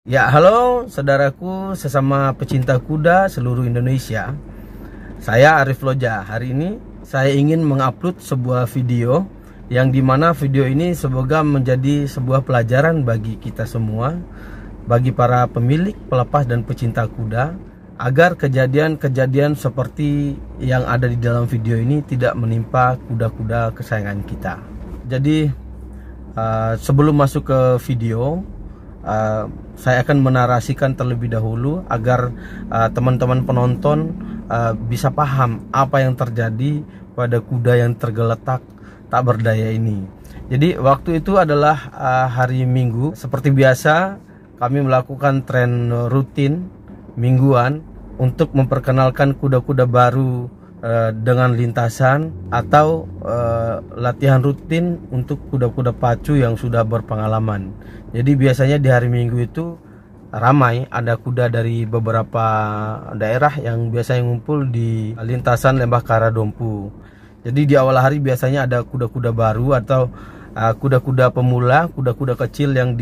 Ya, halo saudaraku sesama pecinta kuda seluruh Indonesia. Saya Arif Loja. Hari ini saya ingin mengupload sebuah video yang dimana video ini semoga menjadi sebuah pelajaran bagi kita semua, bagi para pemilik, pelepas dan pecinta kuda, agar kejadian-kejadian seperti yang ada di dalam video ini tidak menimpa kuda-kuda kesayangan kita. Jadi sebelum masuk ke video, saya akan menarasikan terlebih dahulu agar teman-teman penonton bisa paham apa yang terjadi pada kuda yang tergeletak tak berdaya ini. Jadi waktu itu adalah hari Minggu. Seperti biasa kami melakukan tren rutin mingguan untuk memperkenalkan kuda-kuda baru dengan lintasan atau latihan rutin untuk kuda-kuda pacu yang sudah berpengalaman. Jadi biasanya di hari Minggu itu ramai, ada kuda dari beberapa daerah yang biasanya ngumpul di lintasan Lembah Karadompu. Jadi di awal hari biasanya ada kuda-kuda baru atau kuda-kuda pemula, kuda-kuda kecil yang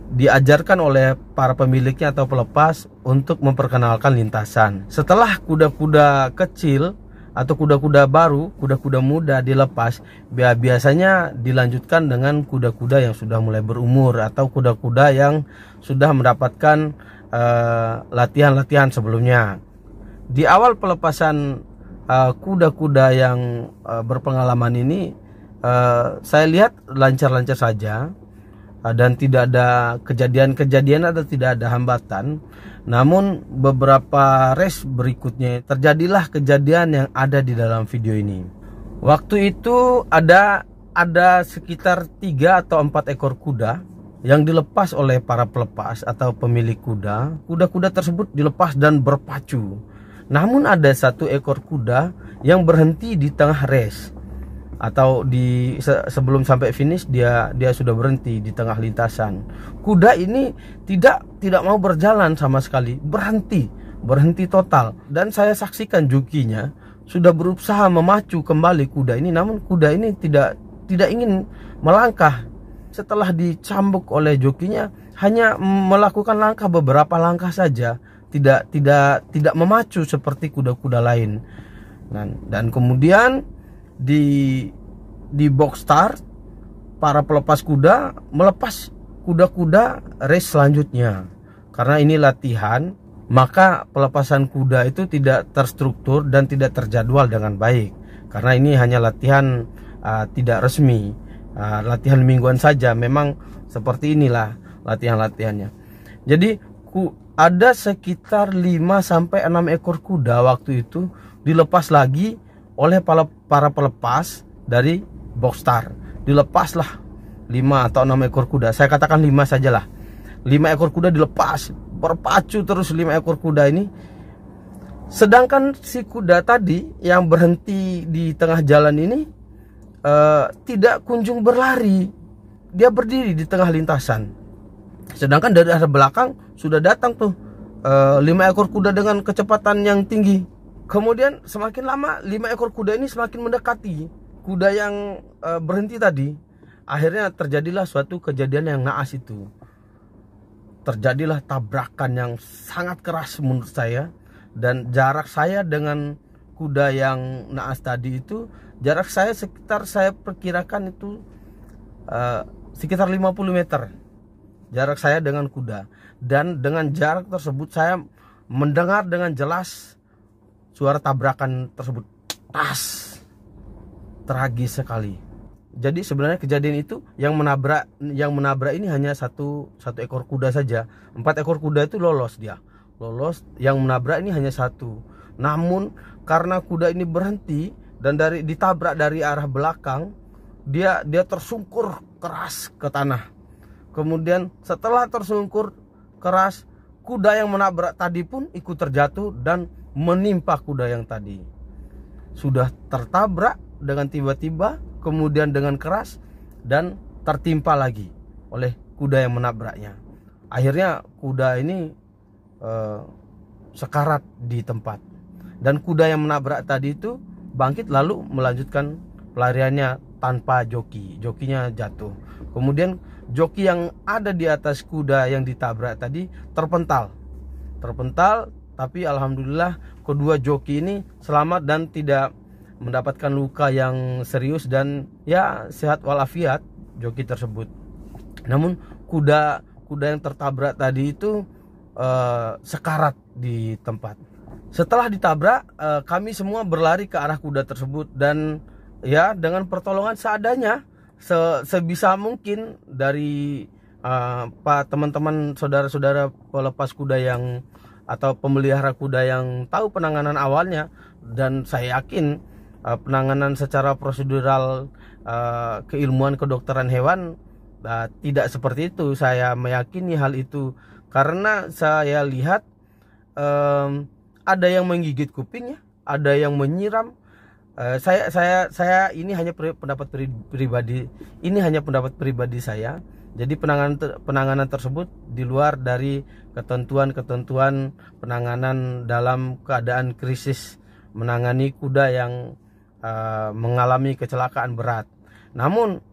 diajarkan oleh para pemiliknya atau pelepas untuk memperkenalkan lintasan. Setelah kuda-kuda kecil atau kuda-kuda baru, kuda-kuda muda dilepas, biasanya dilanjutkan dengan kuda-kuda yang sudah mulai berumur atau kuda-kuda yang sudah mendapatkan latihan-latihan sebelumnya. Di awal pelepasan kuda-kuda yang berpengalaman ini, saya lihat lancar-lancar saja dan tidak ada kejadian-kejadian atau tidak ada hambatan. Namun beberapa race berikutnya terjadilah kejadian yang ada di dalam video ini. Waktu itu ada sekitar 3 atau 4 ekor kuda yang dilepas oleh para pelepas atau pemilik kuda. Kuda-kuda tersebut dilepas dan berpacu. Namun ada 1 ekor kuda yang berhenti di tengah race atau sebelum sampai finish dia sudah berhenti di tengah lintasan. Kuda ini tidak mau berjalan sama sekali, berhenti total. Dan saya saksikan jokinya sudah berusaha memacu kembali kuda ini, namun kuda ini tidak ingin melangkah. Setelah dicambuk oleh jokinya, hanya melakukan langkah beberapa langkah saja, tidak memacu seperti kuda-kuda lain. Dan kemudian di box start, para pelepas kuda melepas kuda-kuda race selanjutnya. Karena ini latihan, maka pelepasan kuda itu tidak terstruktur dan tidak terjadwal dengan baik. Karena ini hanya latihan tidak resmi, latihan mingguan saja. Memang seperti inilah latihan-latihannya. Jadi ada sekitar 5-6 ekor kuda waktu itu dilepas lagi oleh para pelepas dari box start. Dilepaslah 5 atau 6 ekor kuda. Saya katakan 5 sajalah. 5 ekor kuda dilepas, berpacu terus 5 ekor kuda ini. Sedangkan si kuda tadi yang berhenti di tengah jalan ini tidak kunjung berlari. Dia berdiri di tengah lintasan. Sedangkan dari arah belakang sudah datang tuh 5 ekor kuda dengan kecepatan yang tinggi. Kemudian semakin lama 5 ekor kuda ini semakin mendekati kuda yang berhenti tadi. Akhirnya terjadilah suatu kejadian yang naas itu. Terjadilah tabrakan yang sangat keras menurut saya. Dan jarak saya dengan kuda yang naas tadi itu, jarak saya sekitar, saya perkirakan itu sekitar 50 meter. Jarak saya dengan kuda. Dan dengan jarak tersebut saya mendengar dengan jelas suara tabrakan tersebut. Tas. Tragis sekali. Jadi sebenarnya kejadian itu yang menabrak ini hanya satu ekor kuda saja. 4 ekor kuda itu lolos dia. Lolos, yang menabrak ini hanya 1. Namun karena kuda ini berhenti dan ditabrak dari arah belakang, dia tersungkur keras ke tanah. Kemudian setelah tersungkur keras, kuda yang menabrak tadi pun ikut terjatuh dan menimpa kuda yang tadi. Sudah tertabrak dengan tiba-tiba, kemudian dengan keras, dan tertimpa lagi oleh kuda yang menabraknya. Akhirnya kuda ini sekarat di tempat. Dan kuda yang menabrak tadi itu bangkit lalu melanjutkan pelariannya tanpa joki. Jokinya jatuh. Kemudian joki yang ada di atas kuda yang ditabrak tadi terpental, tapi alhamdulillah kedua joki ini selamat dan tidak mendapatkan luka yang serius dan ya sehat walafiat joki tersebut. Namun kuda yang tertabrak tadi itu sekarat di tempat. Setelah ditabrak, kami semua berlari ke arah kuda tersebut dan ya dengan pertolongan seadanya, sebisa mungkin dari teman-teman saudara-saudara pelepas kuda yang atau pemelihara kuda yang tahu penanganan awalnya, dan saya yakin penanganan secara prosedural keilmuan kedokteran hewan tidak seperti itu. Saya meyakini hal itu karena saya lihat ada yang menggigit kupingnya, ada yang menyiram. Saya ini hanya pendapat pribadi. Ini hanya pendapat pribadi saya. Jadi penanganan tersebut di luar dari ketentuan penanganan dalam keadaan krisis menangani kuda yang mengalami kecelakaan berat. Namun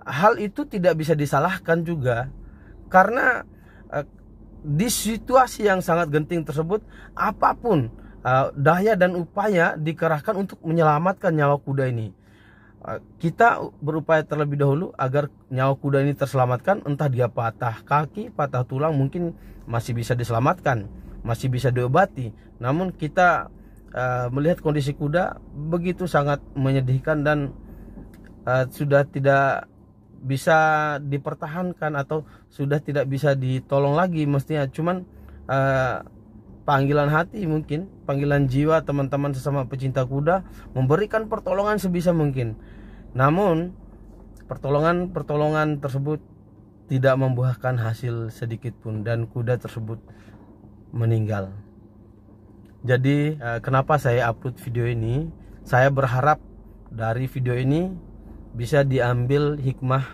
hal itu tidak bisa disalahkan juga karena di situasi yang sangat genting tersebut, apapun daya dan upaya dikerahkan untuk menyelamatkan nyawa kuda ini. Kita berupaya terlebih dahulu agar nyawa kuda ini terselamatkan. Entah dia patah kaki, patah tulang, mungkin masih bisa diselamatkan, masih bisa diobati. Namun kita melihat kondisi kuda begitu sangat menyedihkan dan sudah tidak bisa dipertahankan atau sudah tidak bisa ditolong lagi mestinya. Cuman panggilan hati, mungkin panggilan jiwa teman-teman sesama pecinta kuda memberikan pertolongan sebisa mungkin. Namun pertolongan tersebut tidak membuahkan hasil sedikit pun dan kuda tersebut meninggal. Jadi kenapa saya upload video ini? Saya berharap dari video ini bisa diambil hikmah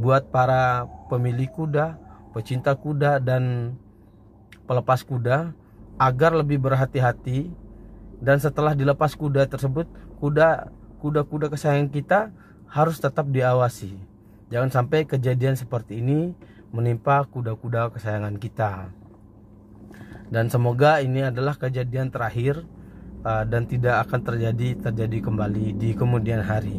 buat para pemilik kuda, pecinta kuda dan pelepas kuda agar lebih berhati-hati, dan setelah dilepas kuda tersebut, kuda-kuda kesayangan kita harus tetap diawasi. Jangan sampai kejadian seperti ini menimpa kuda-kuda kesayangan kita. Dan semoga ini adalah kejadian terakhir dan tidak akan terjadi kembali di kemudian hari.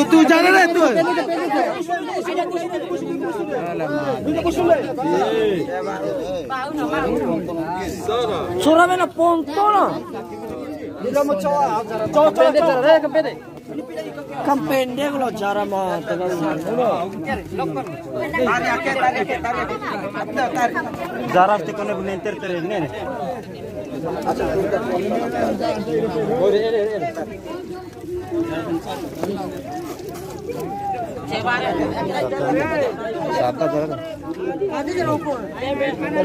Tu jangan tu. Suramena pontono. Kampende kalau cara mah Zaraf te kono bunenter terene. Sata jara.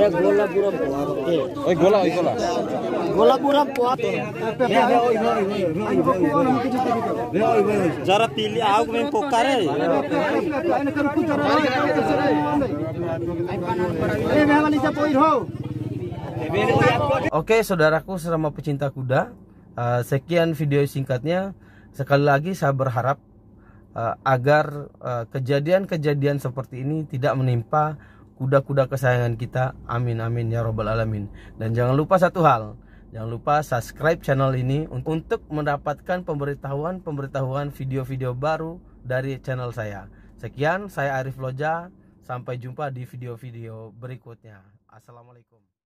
Gola buram poate. Oi gola. Gola buram poate. Jara pilih aku main pokare. Oke saudaraku sesama pecinta kuda, sekian video singkatnya. Sekali lagi saya berharap agar kejadian-kejadian seperti ini tidak menimpa kuda-kuda kesayangan kita. Amin amin ya robbal alamin. Dan jangan lupa satu hal, jangan lupa subscribe channel ini untuk mendapatkan pemberitahuan video-video baru dari channel saya. Sekian, saya Arif Loja, sampai jumpa di video-video berikutnya. Assalamualaikum.